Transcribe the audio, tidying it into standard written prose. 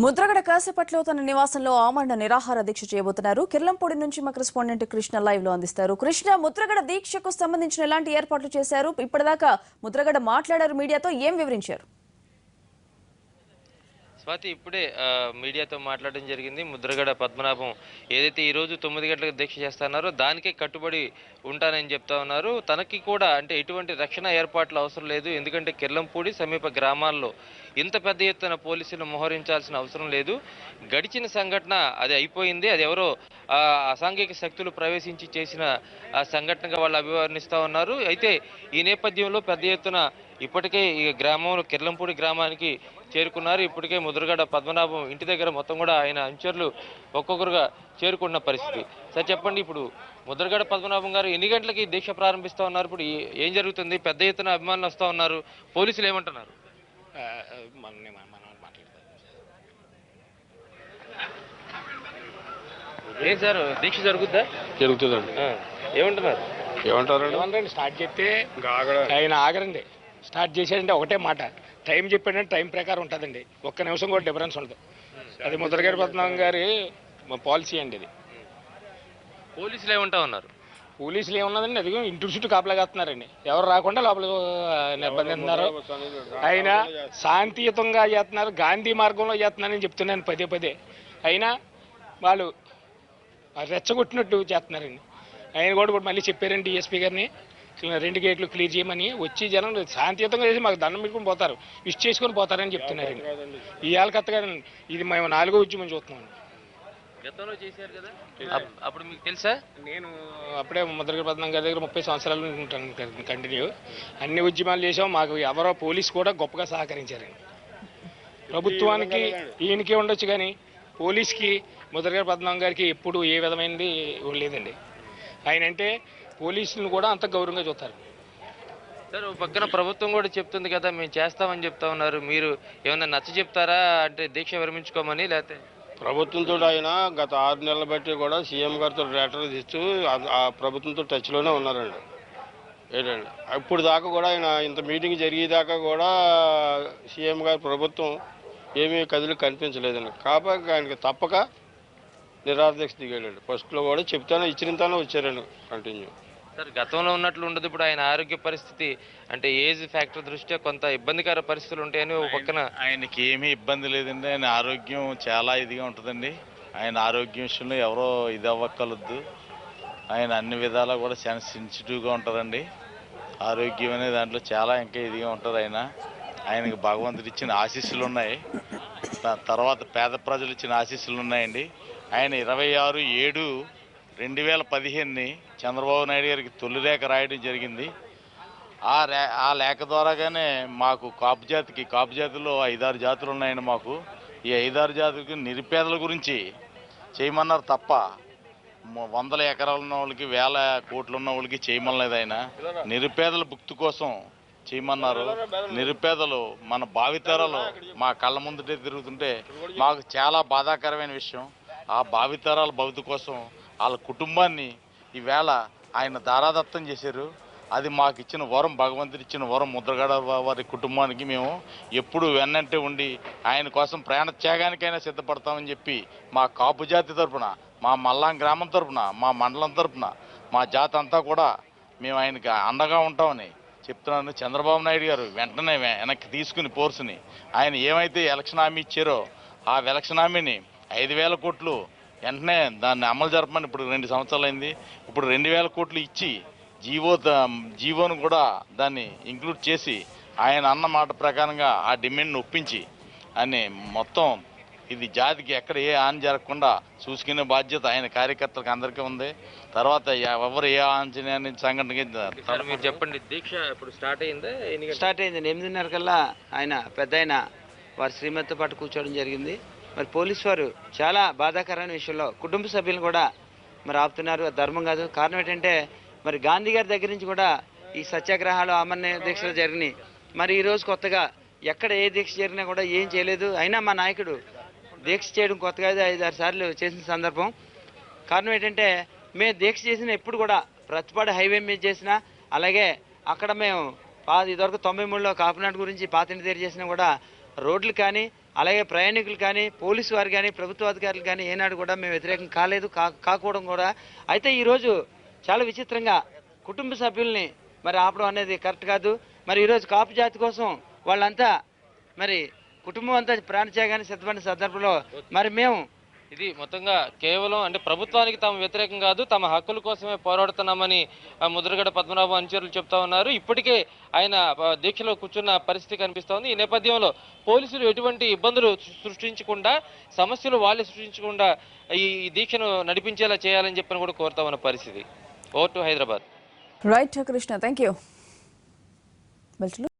ముద్రగడ కాసేపట్లో తన నివాసంలో ఆమరణ నిరాహార దీక్ష చేయబోతున్నారు. కిర్లంపూడి నుంచి మా కరెస్పాండెంట్ కృష్ణ లైవ్ లో అందిస్తారు. కృష్ణ, ముద్రగడ దీక్షకు సంబంధించిన ఎలాంటి ఏర్పాట్లు చేశారు? ఇప్పటిదాకా ముద్రగడ మాట్లాడారు, మీడియాతో ఏం వివరించారు? స్వాతి ఇప్పుడే మీడియాతో మాట్లాడడం జరిగింది. ముద్రగడ పద్మనాభం ఏదైతే ఈరోజు 9 గంటలకు దీక్ష చేస్తున్నారో దానికే కట్టుబడి ఉంటానని చెప్తా ఉన్నారు. తనకి కూడా అంటే ఎటువంటి రక్షణ ఏర్పాట్లు అవసరం లేదు, ఎందుకంటే కిర్లంపూడి సమీప గ్రామాల్లో ఇంత పెద్ద ఎత్తున పోలీసులు మోహరించాల్సిన అవసరం లేదు. గడిచిన సంఘటన అది అయిపోయింది, అది ఎవరో అసాంఘిక శక్తులు ప్రవేశించి చేసిన సంఘటనగా వాళ్ళు అభివర్ణిస్తూ ఉన్నారు. అయితే ఈ నేపథ్యంలో పెద్ద ఎత్తున ఇప్పటికే ఈ గ్రామంలో కిర్లంపూడి గ్రామానికి చేరుకున్నారు. ఇప్పటికే ముద్రగడ పద్మనాభం ఇంటి దగ్గర మొత్తం కూడా ఆయన అనుచరులు ఒక్కొక్కరుగా చేరుకున్న పరిస్థితి. సార్ చెప్పండి, ఇప్పుడు ముద్రగడ పద్మనాభం గారు ఎన్ని గంటలకి దీక్ష ప్రారంభిస్తూ ఉన్నారు? ఇప్పుడు ఏం జరుగుతుంది? పెద్ద ఎత్తున అభిమానులు వస్తూ ఉన్నారు, పోలీసులు ఏమంటున్నారు? ఏం సార్ దీక్ష జరుగుద్దా? జరుగుతుందండి. ఏమంటున్నారు? ఏమంటారండి? స్టార్ట్ చేస్తే ఆయన ఆగరండి. స్టార్ట్ చేశాడంటే ఒకటే మాట, టైం చెప్పాడంటే టైం ప్రకారం ఉంటుందండి. ఒక్క నిమిషం కూడా డిఫరెన్స్ ఉండదు. అది ముద్రగడ పద్మనాభం గారి పాలసీ అండి. అది పోలీసులు ఏమంటా ఉన్నారు? పోలీసులు ఏమున్నదండి, అది ఇంటి చుట్టూ కాపలాగేస్తున్నారండి. ఎవరు రాకుండా లోపల నిర్బంధిస్తున్నారు. ఆయన శాంతియుతంగా చేస్తున్నారు, గాంధీ మార్గంలో చేస్తున్నారని చెప్తున్నాను పదే పదే. అయినా వాళ్ళు రెచ్చగొట్టినట్టు చేస్తున్నారండి. ఆయన కూడా మళ్ళీ చెప్పారండి డిఎస్పీ గారిని, 2 గేట్లు క్లియర్ చేయమని. వచ్చి జనం శాంతియుతంగా చేసి మాకు దండం పెట్టుకుని పోతారు, విష్ చేసుకొని పోతారని చెప్తున్నారండి. ఇవాళ కొత్తగా ఇది మేము 4వ ఉద్యమం చూస్తున్నామండి. గతంలో చేశారు కదా, అప్పుడు మీకు తెలుసా? నేను అప్పుడే ముద్రగడ పద్మనాభం గారి దగ్గర 30 సంవత్సరాలు ఉంటాను కంటిన్యూ. అన్ని ఉద్యమాలు చేసాం. మాకు ఎవరో పోలీసు కూడా గొప్పగా సహకరించారండి. ప్రభుత్వానికి ఈయనకే ఉండొచ్చు కానీ పోలీస్కి ముద్రగడ పద్మనాభం గారికి ఎప్పుడు ఏ విధమైనది లేదండి. ఆయన అంటే పోలీసులను కూడా అంత గౌరవంగా చూస్తారు. సార్, ఒక పక్కన ప్రభుత్వం కూడా చెప్తుంది కదా మేము చేస్తామని చెప్తా ఉన్నారు, మీరు ఏమన్నా నచ్చ చెప్తారా? అంటే దీక్ష విరమించుకోమని, లేకపోతే ప్రభుత్వంతో ఆయన గత 6 నెలల బట్టి కూడా సీఎం గారితో లెటర్ ఇస్తూ ఆ ప్రభుత్వంతో టచ్లోనే ఉన్నారండి. ఏంటండి ఇప్పుడు దాకా కూడా ఆయన ఇంత మీటింగ్ జరిగేదాకా కూడా సీఎం గారి ప్రభుత్వం ఏమీ కదిలి కనిపించలేదండి. కాబట్టి ఆయనకి తప్పక నిరాదీక్ష దిగాడండి. ఫస్ట్లో కూడా చెప్తానే ఇచ్చినంతానే వచ్చారండి కంటిన్యూ. సార్, గతంలో ఉన్నట్లు ఉండదు ఇప్పుడు ఆయన ఆరోగ్య పరిస్థితి, అంటే ఏజ్ ఫ్యాక్టర్ దృష్ట్యా కొంత ఇబ్బందికర పరిస్థితులు ఉంటాయని ఒక పక్కన. ఆయనకి ఏమీ ఇబ్బంది లేదండి. ఆయన ఆరోగ్యం చాలా ఇదిగా ఉంటుందండి. ఆయన ఆరోగ్యం విషయంలో ఎవరో ఇది అవ్వక్కలొద్దు. ఆయన అన్ని విధాలా కూడా చాలా సెన్సిటివ్గా ఉంటారండి. ఆరోగ్యం అనే దాంట్లో చాలా ఇంకా ఇదిగా ఉంటారు ఆయన. ఆయనకి భగవంతుడు ఇచ్చిన ఆశీస్సులు ఉన్నాయి, తర్వాత పేద ప్రజలు ఇచ్చిన ఆశీస్సులు ఉన్నాయండి. ఆయన 26/7/2015 చంద్రబాబు నాయుడు గారికి తొలి లేఖ రాయడం జరిగింది. ఆ లేఖ ద్వారాగానే మాకు కాపు జాతిలో 5-6 జాతులు ఉన్నాయండి. మాకు ఈ 5-6 జాతులకి నిరుపేదల గురించి చేయమన్నారు తప్ప 100 ఎకరాలు ఉన్న వాళ్ళకి 1000 కోట్లు ఉన్న వాళ్ళకి చేయమనలేదు. ఆయన నిరుపేదల భుక్తి కోసం చేయమన్నారు. నిరుపేదలు మన భావితరాలు మా కళ్ళ ముందుటే తిరుగుతుంటే మాకు చాలా బాధాకరమైన విషయం. ఆ భావితరాల భవిత కోసం వాళ్ళ కుటుంబాన్ని ఈవేళ ఆయన దారాదత్తం చేశారు. అది మాకు ఇచ్చిన వరం, భగవంతుడు ఇచ్చిన వరం. ముద్రగడ వారి కుటుంబానికి మేము ఎప్పుడు వెన్నంటే ఉండి ఆయన కోసం ప్రాణ త్యాగానికైనా సిద్ధపడతామని చెప్పి మా కాపు జాతి తరఫున, మా మల్లాం గ్రామం తరఫున, మా మండలం తరఫున, మా జాతి అంతా కూడా మేము ఆయనకి అండగా ఉంటామని చెప్తున్నాను. చంద్రబాబు నాయుడు గారు వెంటనే వెనక్కి తీసుకుని పోర్సుని ఆయన ఏమైతే ఎలక్షన్ హామీ ఇచ్చారో ఆ ఎలక్షన్ హామీని 5,000 కోట్లు వెంటనే దాన్ని అమలు జరపమని ఇప్పుడు 2 సంవత్సరాలు అయింది. ఇప్పుడు 2,000 కోట్లు ఇచ్చి జీవోను కూడా దాన్ని ఇంక్లూడ్ చేసి ఆయన అన్న మాట ప్రకారంగా ఆ డిమాండ్ను ఒప్పించి అని మొత్తం ఇది జాతికి ఎక్కడ ఏ హాని జరగకుండా చూసుకునే బాధ్యత ఆయన కార్యకర్తలకు అందరికీ ఉంది. తర్వాత ఎవరు ఏ ఆంజనేయ సంఘటనకి మీరు చెప్పండి. దీక్ష ఇప్పుడు స్టార్ట్ అయిందా? స్టార్ట్ అయిందండి. 8:30 కల్లా ఆయన పెద్ద వారి శ్రీమతితో పాటు కూర్చోవడం జరిగింది. మరి పోలీసు వారు చాలా బాధాకరమైన విషయంలో కుటుంబ సభ్యులను కూడా మరి ఆపుతున్నారు. ధర్మం కాదు. కారణం ఏంటంటే మరి గాంధీ గారి దగ్గర నుంచి కూడా ఈ సత్యాగ్రహాలు, ఆమరణ దీక్షలు జరిగినాయి. మరి ఈరోజు కొత్తగా ఎక్కడ ఏ దీక్ష జరిగినా కూడా ఏం చేయలేదు. అయినా మా నాయకుడు దీక్ష చేయడం కొత్తగా 5-6 సార్లు చేసిన సందర్భం. కారణం ఏంటంటే మేము దీక్ష చేసిన ఎప్పుడు కూడా ప్రతిపాడు హైవే మీద చేసినా, అలాగే అక్కడ మేము ఇదివరకు 93లో కాపునాడు గురించి పాతింటి దగ్గర చేసినా కూడా రోడ్లు కానీ అలాగే ప్రయాణికులు కానీ పోలీసు వారు కానీ ప్రభుత్వ అధికారులు కానీ ఏనాడు కూడా మేము వ్యతిరేకం కాలేదు కాకపోవడం కూడా. అయితే ఈరోజు చాలా విచిత్రంగా కుటుంబ సభ్యుల్ని మరి ఆపడం అనేది కరెక్ట్ కాదు. మరి ఈరోజు కాపు జాతి కోసం వాళ్ళంతా మరి కుటుంబం అంతా ప్రాణత్యాగాన్ని సిద్ధపడిన సందర్భంలో మరి మేము ఇది మొత్తంగా కేవలం అంటే ప్రభుత్వానికి తాము వ్యతిరేకం కాదు, తమ హక్కుల కోసమే పోరాడుతున్నామని ముద్రగడ పద్మనాభం అనుచరులు చెప్తా ఉన్నారు. ఇప్పటికే ఆయన దీక్షలో కూర్చున్న పరిస్థితి కనిపిస్తోంది. ఈ నేపథ్యంలో పోలీసులు ఎటువంటి ఇబ్బందులు సృష్టించకుండా, సమస్యలు వాళ్ళే సృష్టించకుండా ఈ దీక్షను నడిపించేలా చేయాలని చెప్పని కూడా కోరుతా ఉన్న పరిస్థితి. Over to Hyderabad. Right Krishna, thank you.